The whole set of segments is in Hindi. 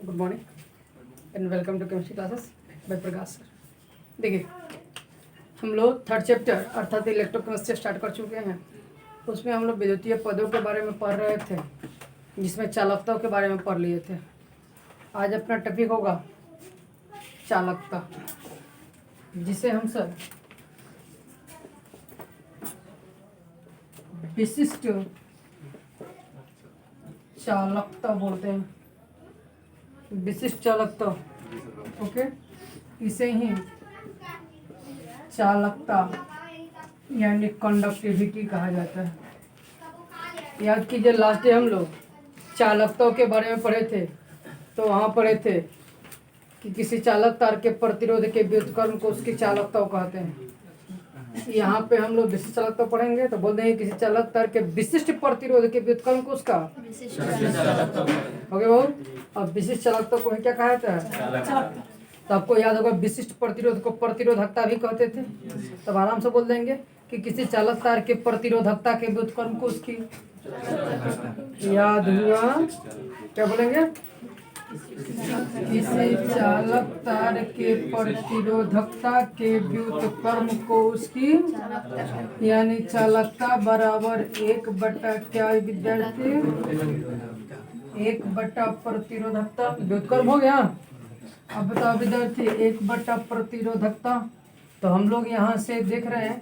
Good morning and welcome to chemistry classes by Prakash sir. देखिए हम लोग थर्ड चैप्टर अर्थात इलेक्ट्रोकेमिस्ट्री स्टार्ट कर चुके हैं। उसमें हम लोग विद्युतीय पदों के बारे में पढ़ रहे थे, जिसमें चालकताओं के बारे में पढ़ लिए थे। आज अपना टॉपिक होगा चालकता, जिसे हम सब विशिष्ट चालकता बोलते हैं। विशिष्ट चालकता, ओके, इसे ही चालकता यानी कंडक्टिविटी कहा जाता है। याद कीजिए लास्ट डे हम लोग चालकताओं के बारे में पढ़े थे, तो वहाँ पढ़े थे कि किसी चालक तार के प्रतिरोध के व्युत्क्रम को उसकी चालकताओं कहते हैं। यहाँ पे हम लोग विशिष्ट चालकता पढ़ेंगे तो बोल देंगे किसी चालक तार के विशिष्ट प्रतिरोध के व्युत्क्रम को उसका ओके बाबू। अब विशिष्ट चालकता को क्या कहा जाता है? तो आपको याद होगा विशिष्ट प्रतिरोध को प्रतिरोधकता भी कहते थे। तब आराम से बोल देंगे कि किसी चालक तार के प्रतिरोधकता के व्युत्क्रम को उसकी याद हुआ, क्या बोलेंगे? किसी चालक तार के प्रतिरोधकता के व्युत्क्रम को उसकी यानी चालकता बराबर 1 क्या विद्यार्थी 1 प्रतिरोधकता व्युत्क्रम हो गया। अब बताओ विद्यार्थी 1 प्रतिरोधकता। तो हम लोग यहाँ से देख रहे हैं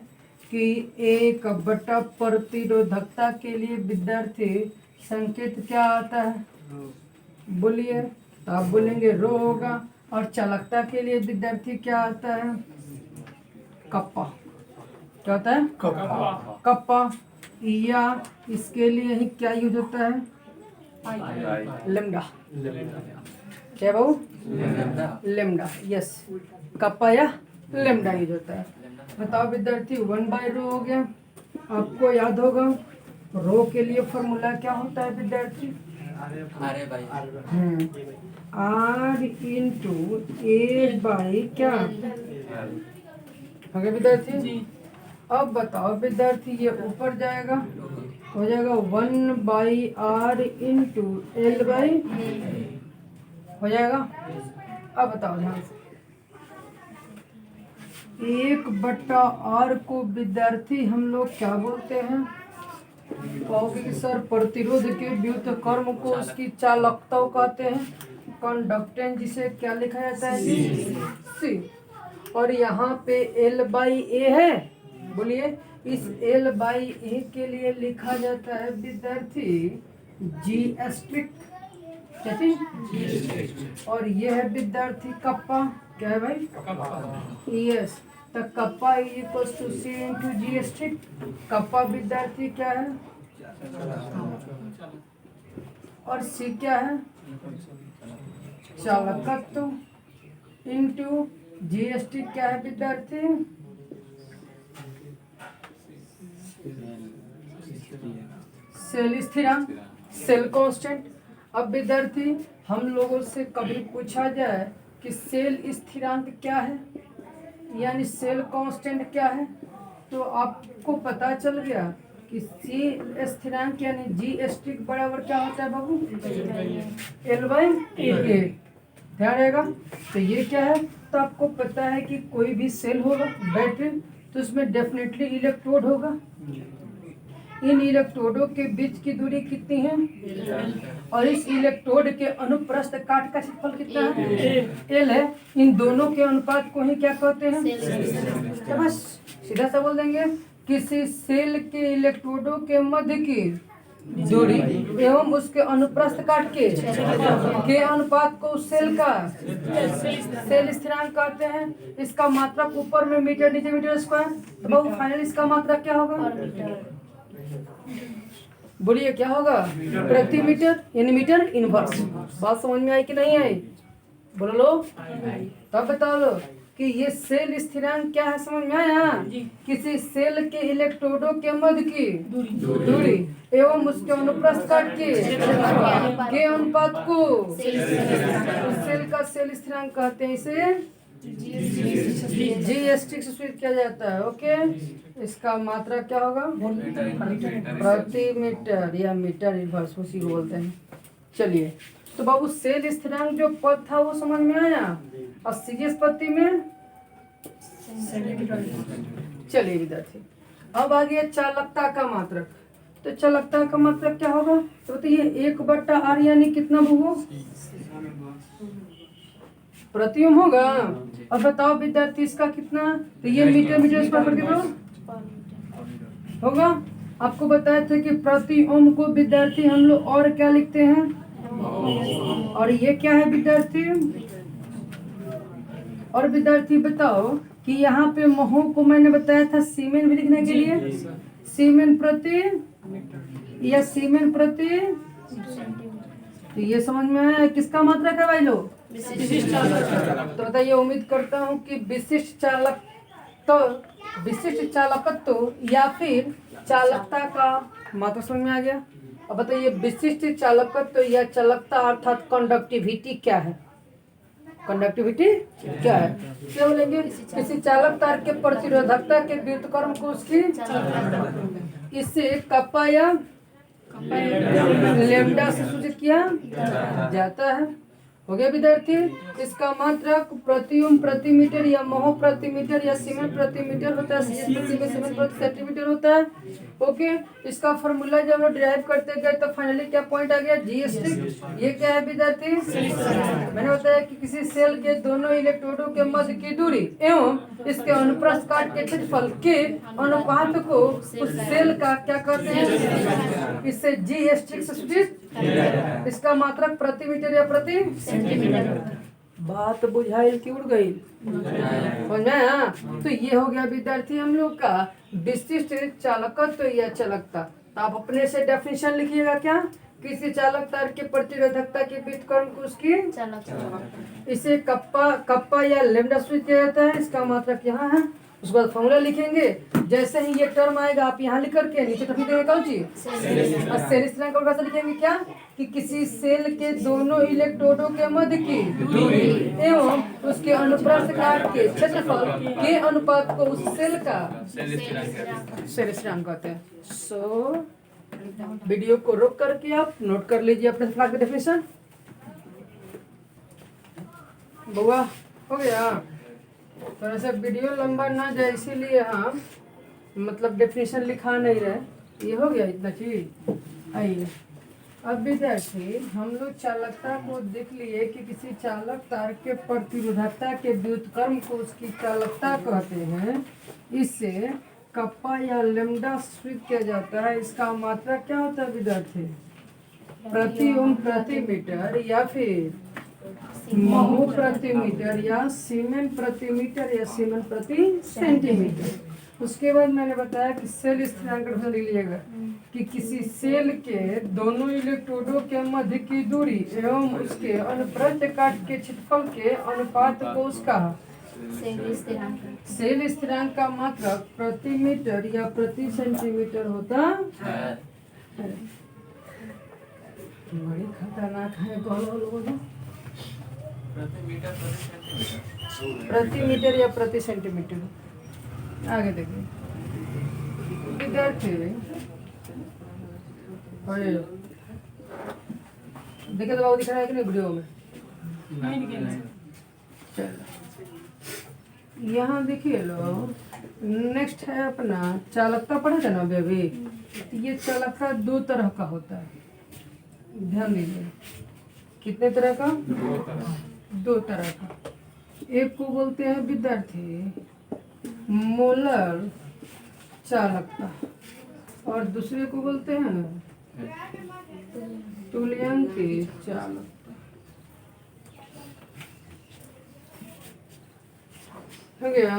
कि 1 प्रतिरोधकता के लिए विद्यार्थी संकेत क्या आता है? बोलिए। तो आप बोलेंगे रो होगा। और चालकता के लिए विद्यार्थी क्या आता है? कप्पा। क्या होता है? कप्पा। या इसके लिए ही क्या यूज होता है? लेमडा। क्या बाबू? Lambda, yes. कप्पा या लेमडा यूज होता है। बताओ विद्यार्थी 1/रो हो गया। आपको याद होगा रो के लिए फॉर्मूला क्या होता है विद्यार्थी? R इंटू ए बाई क्या हो गया विद्यार्थी? अब बताओ विद्यार्थी ये ऊपर जाएगा, हो जाएगा 1/R इंटू एल बाई हो जाएगा। अब बताओ ध्यान से 1/R को विद्यार्थी हम लोग क्या बोलते हैं? कहोगे कि सर प्रतिरोध के व्युत्क्रम को उसकी चालकताओं कहते हैं। कंडक्टेंस जिसे क्या लिखा जाता है? सी। और यहाँ पे L/A है। बोलिए इस L/A के लिए लिखा जाता है विद्यार्थी G स्ट्रिक्ट। क्या चीज? और ये है विद्यार्थी कप्पा। क्या है भाई? यस। तो kappa equal to C into G strict. Kappa विद्यार्थी क्या है? और सी क्या है? चालकत्व इंटू जी स्ट्रिक्ट क्या है विद्यार्थी? सेल स्थिरांक, सेल कांस्टेंट। अब विद्यार्थी हम लोगों से कभी पूछा जाए कि सेल स्थिरांक क्या है यानी सेल कांस्टेंट क्या है, तो आपको पता चल गया कि सी स्थिरांक यानी जी स्ट्रिक्ट बराबर क्या होता है बाबू? L/A। ध्यान रहेगा। तो ये क्या है? तो आपको पता है कि कोई भी सेल होगा बैटरी, तो उसमें डेफिनेटली इलेक्ट्रोड होगा। इन इलेक्ट्रोडों के बीच की दूरी कितनी है? और इस इलेक्ट्रोड के अनुप्रस्थ काट का क्षेत्रफल कितना है? एल है। इन दोनों के अनुपात को ही क्या कहते हैं? तो बस सीधा सा बोल देंगे किसी सेल के इलेक्ट्रोडों के मध्य की दूरी एवं उसके अनुप्रस्थ काट के अनुपात को सेल का सेल स्थिरांक कहते हैं। इसका मात्रक ऊपर में मीटर, नीचे मीटर स्क्वायर। तो बाबू फाइनल इसका मात्रक क्या होगा? बोलिए क्या होगा? प्रति मीटर यानी मीटर इनवर्स। बात समझ में आई कि नहीं आई? बोलो लो। तब बता लो कि ये सेल स्थिरांक क्या है, समझ में आया? किसी सेल के इलेक्ट्रोडों के मध्य की दूरी एवं उसके अनुप्रस्थ काट के अनुपात को सेल का सेल स्थिरांक कहते हैं। इसे जी स्ट्रिक्ट से सूचित किया जाता है। ओके, इसका मात्रा क्या होगा? प्रति मीटर या मीटर इनवर्स, उसी को बोलते हैं। चलिए तो बाबू सेल स्थिरांक जो पद था वो समझ में आया, और सीरियस पद्धति में चलिए विद्यार्थी, अब आ गया चालकता का मात्रक। तो चालकता का मात्रक क्या होगा, तो बताइए 1/r यानी कितना बहु प्रति ओम होगा। अब बताओ विद्यार्थी इसका कितना, तो ये मीटर मीटर स्क्वायर पर कितना होगा। आपको बताया था कि प्रति ओम को विद्यार्थी हम लोग और क्या लिखते हैं, और ये क्या है विद्यार्थी। और विद्यार्थी बताओ कि यहाँ पे महो को मैंने बताया था सीमेन भी लिखने के लिए, सीमेन प्रति या सीमेन प्रति, तो ये समझ में आया किसका मात्रक है भाई लोग, विशिष्ट चालक। तो बताइए, उम्मीद करता हूँ कि विशिष्ट चालक तो विशिष्ट चालकत्व या फिर चालकता का मात्रक समझ में आ गया। अब बताइए विशिष्ट चालकत्व या चालकता अर्थात कंडक्टिविटी क्या है, कंडक्टिविटी क्या है, क्या बोलेंगे, किसी चालक तार के प्रतिरोधकता के व्युत्क्रम को उसकी इससे कप्पा या लैम्डा से सूचित किया जाता है। हो गया विद्यार्थी। इसका मात्रक प्रति ओम प्रति मीटर या महो प्रति मीटर या सीमेन प्रति मीटर होता है, सीमेन प्रति सेंटीमीटर होता है। ओके, इसका फॉर्मूला जब हम डिराइव करते गए तो फाइनली क्या पॉइंट आ गया, जीएसटी। ये क्या है विद्यार्थी, मैंने बताया कि किसी सेल के दोनों इलेक्ट्रोडों के मध्य की दूरी एवं इसके अनुप्रस्थ काट के क्षेत्रफल के अनुपात को उस सेल का क्या कहते हैं, इससे जीएसटी से सूचित। इसका मात्रक प्रति मीटर या प्रति सेंटीमीटर। बात बुझाइल की उड़ गई, समझ में आया। तो ये हो गया विद्यार्थी हम लोग का विशिष्ट चालकत्व या चालकता। तो आप अपने से डेफिनेशन लिखिएगा, क्या, किसी चालक तार के प्रतिरोधकता के व्युत्क्रम को उसकी इसे कप्पा या लैम्डा सूचित किया जाता है। इसका मात्रक यहाँ है। उसके बाद फॉर्मूला लिखेंगे, जैसे ही ये टर्म आएगा आप यहाँ लिख करके नीचे टपी देंगे कौन चीज, सेल स्थिरांक का भाषा लिखेंगे क्या, कि किसी सेल के दोनों इलेक्ट्रोडों के मध्य की दूरी एवं उसके अनुप्रस्थ काट के क्षेत्रफल के अनुपात को उस सेल का सेल स्थिरांक कहते हैं। सो वीडियो को रोक करके आप नोट कर लीजिए अपने सवाल की डेफिनेशन। बुआ हो गया, थोड़ा सा वीडियो लंबा ना जाए इसीलिए हम मतलब डेफिनेशन लिखा नहीं रहे। ये हो गया इतना चीज। आइए अब विद्यार्थी हम लोग चालकता को देख लिए कि किसी चालक तार के प्रतिरोधकता के व्युत्क्रम को उसकी चालकता कहते हैं। इससे कप्पा या लैम्डा सूचित किया जाता है। इसका मात्रक क्या होता है विद्यार्थी, प्रति ओम प्रति मीटर या फिर महो प्रति मीटर या सीमेन प्रति मीटर या सीमेन प्रति सेंटीमीटर। उसके बाद मैंने बताया कि सेल स्थिरांक लिख लीजिएगा कि किसी सेल के दोनों इलेक्ट्रोडों के मध्य की दूरी एवं उसके अनुप्रस्थ काट के क्षेत्रफल के अनुपात को उसका सेल स्थिरांक का मात्रक प्रति मीटर या प्रति सेंटीमीटर होता है। बड़ी खतरनाक है दोनों, प्रति मीटर या प्रति सेंटीमीटर। आगे देखिए विद्यार्थी, देखे तो बाबू दिख रहा है कि नहीं वीडियो में, चलो यहाँ देखिए लो। नेक्स्ट है अपना चालकता, पढ़ा था ना बेबी। ये चालकता दो तरह का होता है, ध्यान दीजिए। कितने तरह का, दो तरह का। एक को बोलते हैं विद्यार्थी मोलर चालकता और दूसरे को बोलते हैं तुल्यांक चालकता। हो गया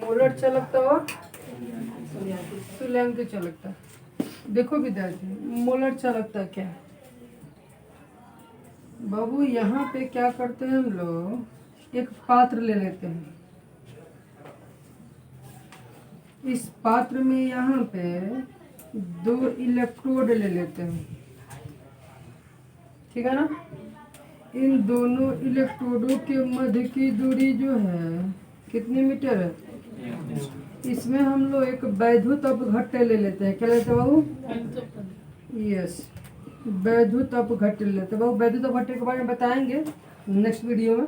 मोलर चालकता और तुल्यांक चालकता। देखो विद्यार्थी मोलर चालकता क्या है बाबू, यहाँ पे क्या करते हैं हम लोग, एक पात्र ले लेते हैं। इस पात्र में यहाँ पे दो इलेक्ट्रोड ले लेते हैं, ठीक है ना। इन दोनों इलेक्ट्रोडों के मध्य की दूरी जो है कितनी मीटर है, इसमें हम लोग एक वैद्युत अपघट्य ले लेते हैं। क्या लेते हैं बाबू, यस, वैद्युत अपघट्य लेते हैं। वैद्युत अपघट्य के बारे में बताएंगे नेक्स्ट वीडियो में।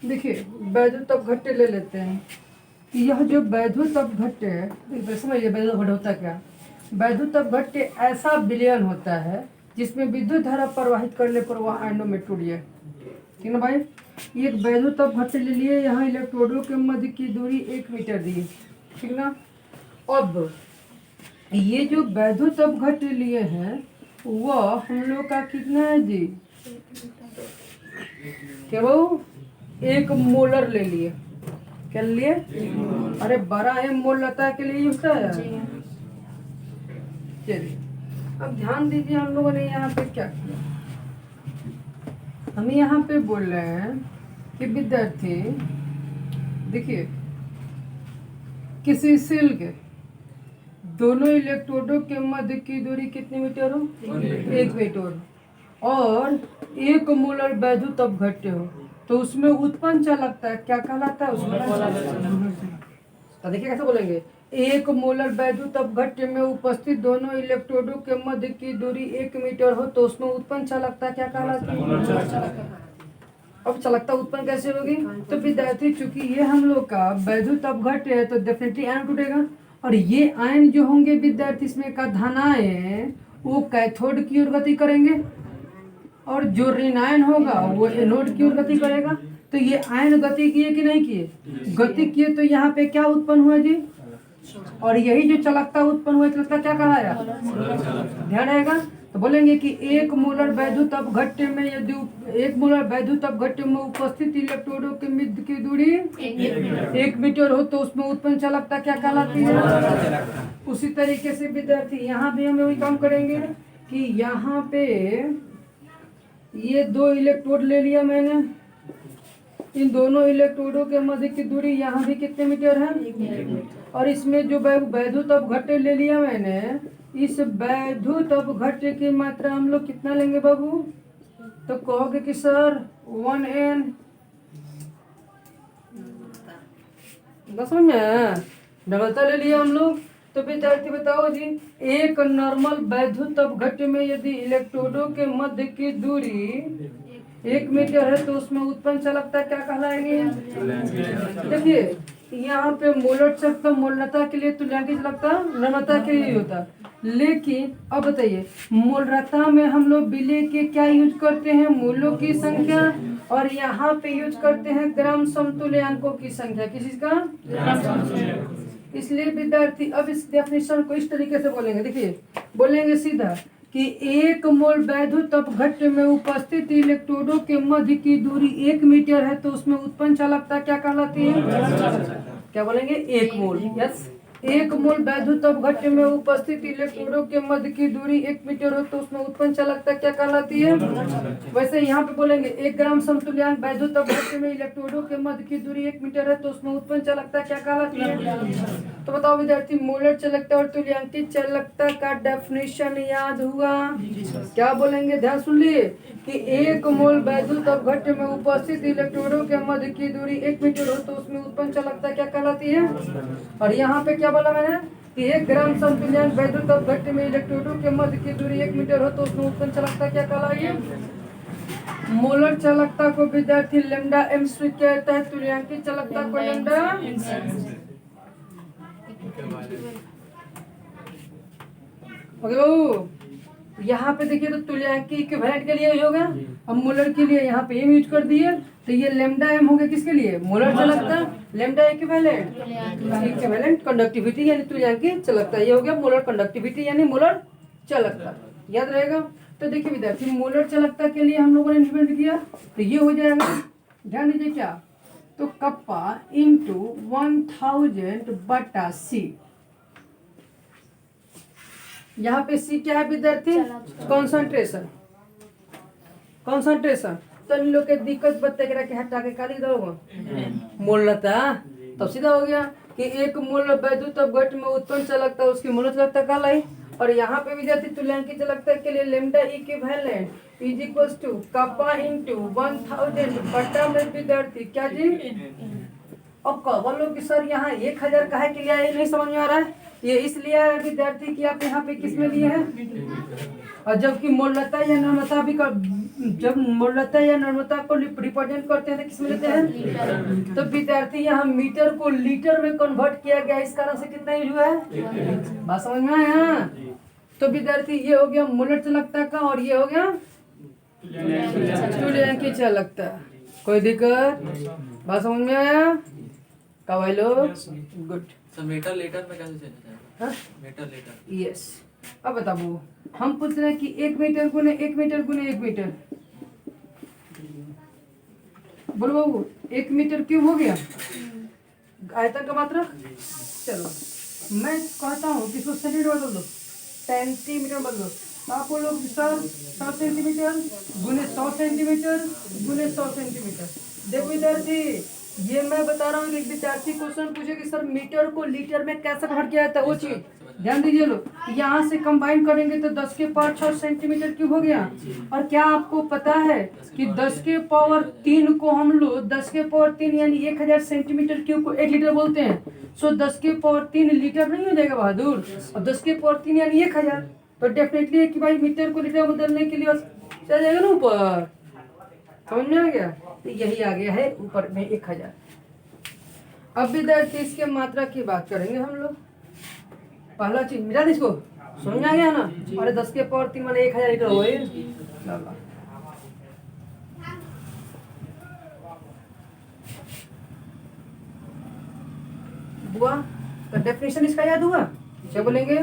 देखिए वैद्युत अपघट्य ले लेते हैं। यह जो वैद्युत अपघट्य है, समझिए वैद्युत अपघट्य होता क्या। वैद्युत अपघट्य ऐसा विलयन होता है जिसमें विद्युत धारा प्रवाहित करने पर वह आयनों में टूट जाए। ठीक ना भाई। ये एक वैद्युत अपघट्य ले लिए, यहाँ इलेक्ट्रोडों के मध्य की दूरी 1 मीटर दी। ठीक ना। अब ये जो वैद्युत अपघट्य लिए हैं वह हम लोग का कितना है जी, क्या वो 1 मोलर ले लिए। क्या लिए? अरे 12 मोल लता के लिए होता है। चलिए अब ध्यान दीजिए, हम लोगों ने यहाँ पे क्या किया। हम यहाँ पे बोल रहे हैं कि विद्यार्थी देखिए किसी सेल के दोनों इलेक्ट्रोडों के मध्य की दूरी कितनी मीटर हो? 1 मीटर। और 1 मोलर वैद्युत अपघट्य हो तो उसमें उत्पन्न चालकता है क्या कहलाता है? उसमें तो देखिए कैसे बोलेंगे, 1 मोलर वैद्युत अपघट्य में उपस्थित दोनों इलेक्ट्रोडों के मध्य की दूरी 1 मीटर हो तो उसमें उत्पन्न चालकता क्या कहलाती है? अब चालकता उत्पन्न कैसे होगी? तो विद्यार्थी चूंकि ये हम लोग का वैद्युत अपघट्य है तो डेफिनेटली आयन टूटेगा। और ये आयन जो होंगे विद्यार्थी इसमें का धनायन वो कैथोड की ओर गति करेंगे और जो ऋणायन होगा वो एनोड की ओर गति करेगा। तो ये आयन गति किए कि नहीं किए? गति किए। तो यहाँ पे क्या उत्पन्न हुआ जी? और यही जो चालकता उत्पन्न हुआ चालकता क्या कहलाया? ध्यान रहेगा। तो बोलेंगे कि 1 मोलर वैद्युत अपघट्य में यदि 1 मोलर वैद्युत अपघट्य में उपस्थित इलेक्ट्रोडों के मध्य की दूरी 1 मीटर हो तो उसमें उत्पन्न चालकता क्या कहलाती है? उसी तरीके से विद्यार्थी यहाँ भी हम वही काम करेंगे कि यहाँ पे ये 2 इलेक्ट्रोड ले लिया मैंने, इन दोनों इलेक्ट्रोडों के मध्य की दूरी यहाँ भी कितने मीटर है? और इसमें जो वैद्युत अपघट्य ले लिया मैंने, इस वैद्युत अपघट्य की मात्रा हम लोग कितना लेंगे बाबू? तो कहोगे कि सर 1n। समझ में डबलता ले लिया हम लोग। तो विद्यार्थी बताओ जी, एक नॉर्मल वैद्युत अपघट्य में यदि इलेक्ट्रोडों के मध्य की दूरी 1 मीटर है तो उसमें उत्पन्न चालकता क्या कहलाएगी? देखिए यहाँ पे मोलर चालकता मोलरता के लिए तुल्यांकी चालकता नम्रता के लिए होता। लेकिन अब बताइए मोलरता में हम लोग विलय के क्या यूज करते हैं? मूलों की संख्या। और यहाँ पे यूज करते हैं ग्राम समतुल्यांकों की संख्या। किसी का? इसलिए विद्यार्थी अब इस डेफिनेशन को इस तरीके से बोलेंगे। देखिए बोलेंगे सीधा कि 1 मोल वैद्युत अपघट्य में उपस्थित इलेक्ट्रोडों के मध्य की दूरी 1 मीटर है तो उसमें उत्पन्न चालकता क्या कहलाती है? क्या बोलेंगे? 1 मोल। यस, 1 मोल वैद्युत अपघट्य में उपस्थित इलेक्ट्रोडों के मध्य की दूरी 1 मीटर हो तो उसमें उत्पन्न चालकता क्या कहलाती है? वैसे यहाँ पे बोलेंगे 1 ग्राम समतुल्यांक वैद्युत अपघट्य में इलेक्ट्रोडों के मध्य की दूरी 1 मीटर है तो उसमें उत्पन्न चालकता क्या कहलाती है? तो बताओ विद्यार्थी, मोलर चालकता और तुल्यांकित चालकता का डेफिनेशन याद हुआ? क्या बोलेंगे? ध्यान सुन लिए कि 1 मोल वैद्युत अपघट्य में उपस्थित इलेक्ट्रोडों के मध्य की दूरी 1 मीटर हो तो उसमें उत्पन्न चालकता क्या कहलाती है? और यहाँ पे क्या बोला मैंने कि 1 ग्राम समतुल्यांक वैद्युत अपघट्य में इलेक्ट्रोडों के मध्य की दूरी 1 मीटर हो तो उसमें उत्पन्न चालकता क्या कहलाएगी? मोलर चालकता को विद्यार्थी लैम्डा एम स्वीकार करता है, तुल्यांकी चालकता को लैम्डा। ओके बाबू, यहाँ पे देखिए तो तुल्यांकी इक्विवेलेंट के लिए होगा। अब मोलर के लिए यहाँ पे एम यूज कर दिए तो ये लैम्डा एम हो गया किसके लिए? मोलर चालकता। लैम्डा इक्विवेलेंट कंडक्टिविटी यानी तुल्यांकी चालकता, ये हो गया मोलर कंडक्टिविटी यानी मोलर चालकता। याद रहेगा। तो देखिए विद्यार्थी मोलर चालकता के लिए हम लोगों ने इंप्लीमेंट किया तो ये हो जाएगा, ध्यान दीजिए क्या, तो कप्पा इंटू 1000/C। यहाँ पे सी क्या है विद्यार्थी? कॉन्सेंट्रेशन। कॉन्सेंट्रेशन तो इन लोग के दिक्कत बत्ते के हटा के काली दोगे मोलरता, तब सीधा हो गया कि 1 मोल वैद्युत अपघट्य में उत्पन्न चालकता उसकी मोलर चालकता कहलाई। और यहाँ पे विद्यार्थी तुल्यांकी चालकता के लिए lambda equivalent is equals to kappa into 1000 बटा में विद्यार्थी क्या जी? अब कहो लोग कि सर यहाँ 1000 काहे के लिए आया, नहीं समझ में आ रहा है। ये इसलिए है विद्यार्थी कि आप यहाँ पे किस में लिए हैं, और जबकि मोलता या नम्रता भी जब मोलता या नम्रता को रिप्रेजेंट करते हैं तो किस में लेते हैं। तो विद्यार्थी यहाँ मीटर को लीटर में कन्वर्ट किया गया, इस कारण से कितना यूज हुआ है, बात समझ में आया। तो विद्यार्थी ये हो गया मोलर चालकता का, और ये हो गया स्टूडेंट की चालकता। कोई दिक्कत, बात समझ में आया का भाई लोग, गुड। मीटर लीटर में कैसे चेंज जाएगा, मीटर लीटर, यस। अब बताओ, हम पूछ रहे हैं कि 1 मीटर गुने 1 मीटर गुने 1 मीटर, बोलो बाबू 1 मीटर क्यूब हो गया आयतन का मात्रा। चलो मैं कहता हूँ कि इसको सेंटीमीटर बदल दो, सेंटीमीटर बदलो। आप बोलो सर 100 सेंटीमीटर गुने 100 सेंटीमीटर गुने 100 सेंटीमीटर। देखो विद्यार्थी, ये मैं बता रहा हूँ कि विद्यार्थी क्वेश्चन पूछे कि सर मीटर को लीटर में कैसे कन्वर्ट किया जाता है, वो चीज ध्यान दीजिए लोग। यहाँ से कंबाइन करेंगे तो 10 के पावर 6 सेंटीमीटर क्यूब हो गया। और क्या आपको पता है कि 10 के पावर 3 को हम लोग 10 के पावर 3 यानी 1000 सेंटीमीटर क्यूब को 1 लीटर बोलते हैं। सो 10 के पावर 3 लीटर नहीं हो जाएगा बहादुर, और 10 के पावर 3 यानी 1000, तो डेफिनेटली है कि भाई मीटर को लीटर बदलने के लिए चल जाएगा ना ऊपर, समझ में आ गया। तो यही आ गया है ऊपर में 1000। अब विद्यार्थी इसके मात्रा की बात करेंगे हम लोग। पहला चीज मिला इसको, समझ में आ गया ना। अरे 10 के पावर 3 माने 1000 लीटर हो गए। बुआ तो डेफिनेशन इसका याद हुआ, क्या बोलेंगे,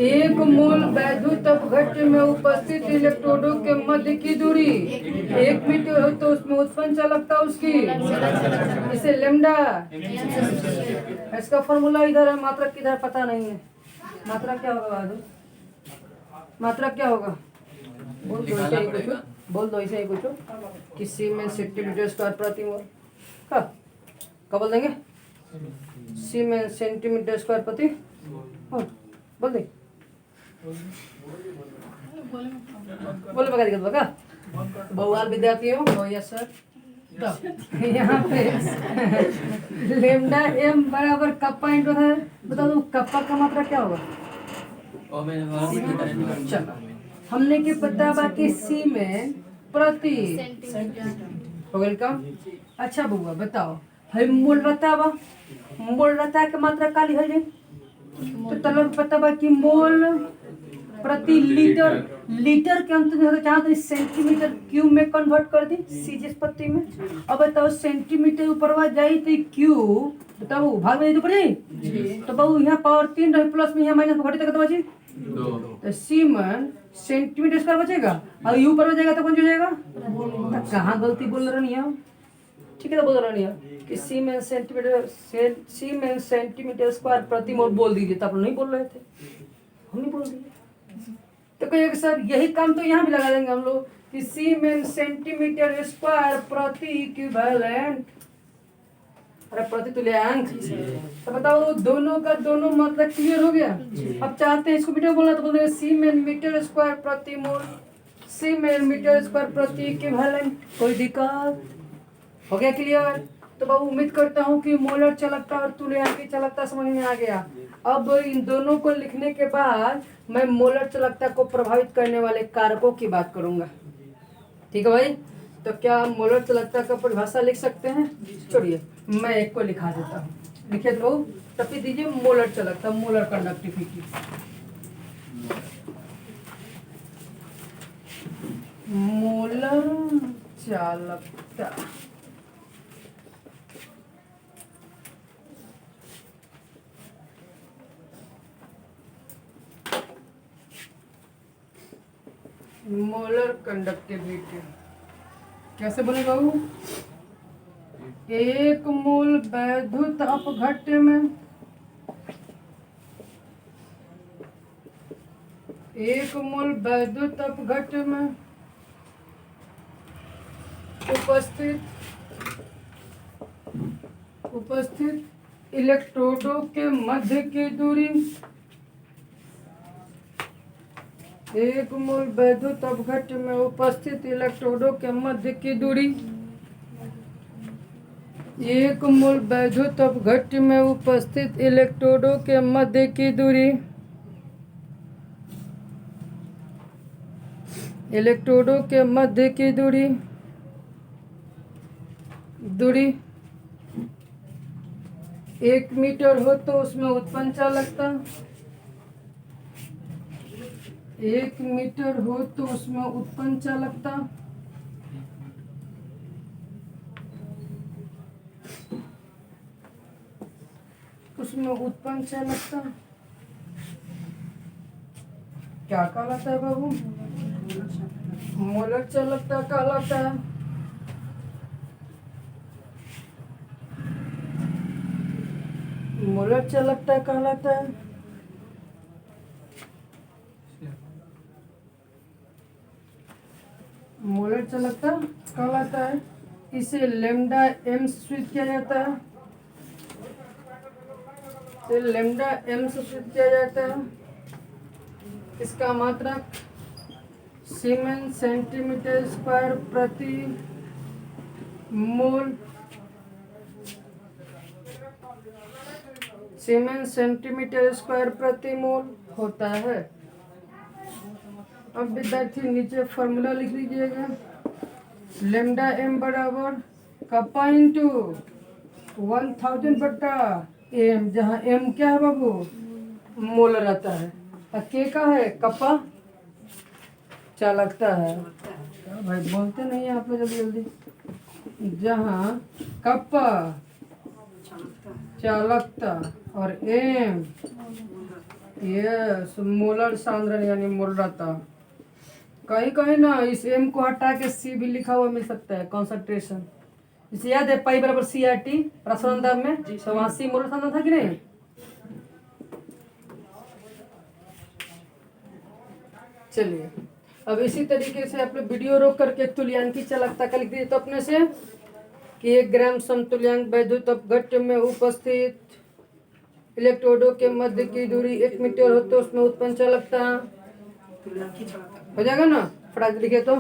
1 मोल वैद्युत अपघट्य में उपस्थित इलेक्ट्रोडों के मध्य की दूरी 1 मीटर हो तो उसमें उत्पन्न चालकता उसकी, इसे लेमडा। इसका फॉर्मूला इधर है, मात्रा किधर पता नहीं है। मात्रा क्या होगा बहादुर, मात्रा क्या होगा, बोल दो ऐसे ही पूछो, बोल दो ऐसे ही पूछो कि सीमेंस सेंटीमीटर स्क्वायर प्रति मोल। कब बोल देंगे, सीमेंस सेंटीमीटर स्क्वायर प्रति मोल, बोल दे, बोले बगा दिक्कत बगा। बहुआल विद्यार्थी हो तो यस सर। तो यहाँ पे लेमडा एम बराबर कप्पा इंटू है, बता दो कप्पा का मात्रा क्या होगा। चलो हमने के पता बाकी सी में प्रति वेलकम। अच्छा बुआ बताओ, है मोल बतावा, मोल रहता है मात्रा काली है जी, तो तलब पता बा कि मोल प्रति लीटर, लीटर के अंत में चाहो तो सेंटीमीटर क्यूब में कन्वर्ट कर दी सीजीएस पत्ती में। अब बताओ सेंटीमीटर ऊपर जाई तो क्यूब, बताओ भाग में तो पड़े, तो बाबू यहाँ पावर 3 रहे प्लस में यहाँ माइनस घटी तक बची, तो सीमन सेंटीमीटर स्क्वायर बचेगा, और यू ऊपर जाएगा तो कौन जाएगा, तो कहाँ गलती बोल रही है, ठीक है तो बोल रही है कि सीमेन सेंटीमीटर स्क्वायर प्रति मोल बोल दीजिए, तब नहीं बोल रहे थे, हम नहीं बोल दिए। तो कहिए सर यही काम तो यहाँ भी लगा देंगे हम लोग कि सीमेन सेंटीमीटर स्क्वायर प्रति इक्विवेलेंट, अरे प्रति तुल्यांक। तो बताओ दोनों का दोनों मतलब क्लियर हो गया। अब चाहते हैं इसको मीटर बोलना तो बोल देंगे सीमेन मीटर स्क्वायर प्रति मोल, सीमेन मीटर स्क्वायर प्रति इक्विवेलेंट। कोई दिक्कत, हो गया क्लियर। तो बाबू उम्मीद करता हूँ कि मोलर चालकता और तुल्यांकी चालकता समझ में आ गया। अब इन दोनों को लिखने के बाद मैं मोलर चालकता को प्रभावित करने वाले कारकों की बात करूंगा, ठीक है भाई। तो क्या मोलर चालकता का परिभाषा लिख सकते हैं, छोड़िए मैं एक को लिखा देता हूँ, लिखिए तो टप्पी दीजिए मोलर चालकता, मोलर कंडक्टिविटी। मोलर चालकता मोलर कंडक्टिविटी कैसे बोले बाबू, 1 मोल वैद्युत अपघट्य में 1 मोल वैद्युत अपघट्य में उपस्थित इलेक्ट्रोडों के मध्य की दूरी, 1 मोल वैद्युत अपघट्य में उपस्थित इलेक्ट्रोडों के मध्य की दूरी एक मूल वैद्युत अपघट्य में उपस्थित इलेक्ट्रोडों के मध्य की दूरी इलेक्ट्रोडों के मध्य की दूरी 1 मीटर हो तो उसमें उत्पन्न चालकता 1 मीटर हो तो उसमें उत्पन्न चालकता क्या कहलाता है बाबू? मोलर चालकता कहलाता है। मोलर चालकता कहलाता है। मोलर चालकता कहलाता है। इसे लेमडा एम से सूचित किया जाता है। इसका मात्रक सीमेन सेंटीमीटर स्क्वायर प्रति मोल होता है। अब विद्यार्थी नीचे फॉर्मूला लिख लीजिएगा। लेमडा एम बराबर कप्पा इंटू 1000 बट्टा एम, जहाँ एम क्या है बाबू? मोल रहता है। के का है? कप्पा चालकता है। भाई बोलते नहीं है आप लोग जल्दी जल्दी। जहाँ कप्पा चालकता और एम यस मोलर सांद्रण यानी मोलरता। कहीं कहीं ना इस एम को हटा के सी भी लिखा हुआ मिल सकता है, कॉन्सेंट्रेशन। इसे याद है पाई बराबर सी आर टी रसायन दाब में, तो वहाँ सी मोलर सांद्रण था कि नहीं? चलिए अब इसी तरीके से आप लोग वीडियो रोक करके तुल्यांकी चालकता का लिख दीजिए तो अपने से कि 1 ग्राम समतुल्यांक वैद्युत अपघट्य में उपस्थित इलेक्ट्रोडों के मध्य की दूरी 1 मीटर हो तो उसमें उत्पन्न चालकता हो जाएगा ना। फटाक लिखे तो